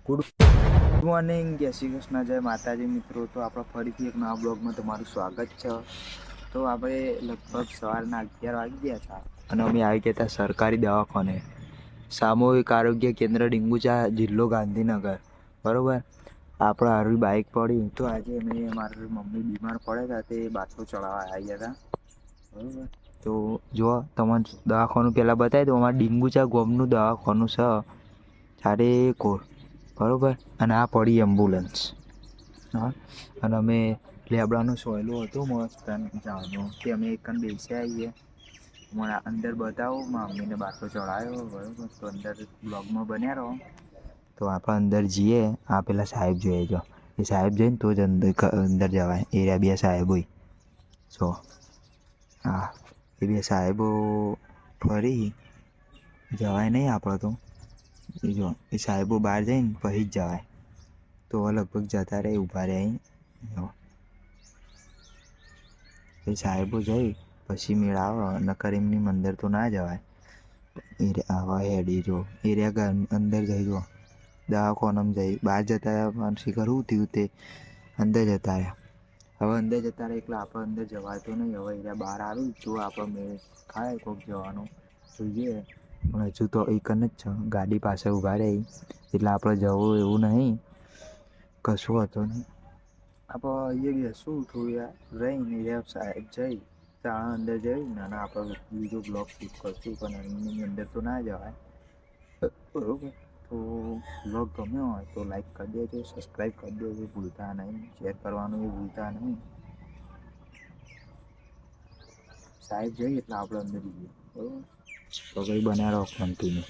Good morning, જય શ્રી કૃષ્ણ, જય માતાજી મિત્રો. તો આપણે ફરીથી એક નવા બ્લોગમાં તમારું સ્વાગત છે. તો આપણે લગભગ સવારના 11 વાગી ગયા હતા અને અમે આવી ગયા હતા સરકારી દવાખાને, સામૂહિક આરોગ્ય કેન્દ્ર ડીંગુચા, જિલ્લો ગાંધીનગર. બરાબર. આપણે હારી બાઇક પડી તો આજે અમે મારી મમ્મી બીમાર પડ્યા હતા તે બાથો ચડાવવા આવી ગયા હતા. બરાબર. તો જો તમને દવાખાનું પહેલાં બતાવી દઉં. અમારે ડીંગુચા ગામનું દવાખાનું છે ચારે કોર. બરાબર. અને આ પડી એમ્બ્યુલન્સ. હા. અને અમે લેબડાનો સોયલો હતો મસ્ત જાણનો કે અમે એક બેસી આવીએ. મને અંદર બતાવો, મમ્મીને બાટલો ચડાવ્યો. બરાબર. તો અંદર બ્લોગમાં બન્યા રહો. તો આપણે અંદર જઈએ. આ પેલા સાહેબ જોઈએ જો, એ સાહેબ જઈને તો જ અંદર જવાય. એ બે સાહેબ હોય જો. હા, એ બે સાહેબો ફરી જવાય નહીં આપણે તો. એ જો એ સાહેબો બહાર જઈને પછી જ જવાય. તો લગભગ જતા રહે, ઊભા રહે અહીં. એ સાહેબો જઈ પછી મેળ આવે, નકર એમની અંદર તો ના જવાય. આવા હેડી જો એરિયા અંદર જઈ જો દવાખાનામાં જઈ બહાર જતા રહ્યા. માનસી કરવું થયું તે અંદર જતા રહ્યા. હવે અંદર જતા રહે એટલે આપણે અંદર જવાય તો નહીં. હવે એરિયા બહાર આવી જો આપણે મેળ ખાય કોક જવાનું જોઈએ. પણ હજુ તો એક જ છે, ગાડી પાસે ઊભા રહી એટલે આપણે જવું એવું નહીં. કશું હતું નહીં. આપણે એ બેસું થોડું યાર રહીને સાહેબ જઈ ત્યાં અંદર જઈને અને આપણે બીજો બ્લોગ શૂટ કરશું. પણ એની અંદર તો ના જવાય. બરાબર. તો બ્લોગ ગમ્યો હોય તો લાઈક કરી દેજો, સબસ્ક્રાઈબ કરી દેજો ભૂલતા નહીં, શેર કરવાનું એ ભૂલતા નહીં. સાહેબ જઈએ એટલે આપણે અંદર જઈએ. બરાબર. તો કંઈ બન્યા રહો કન્ટિન્યુ.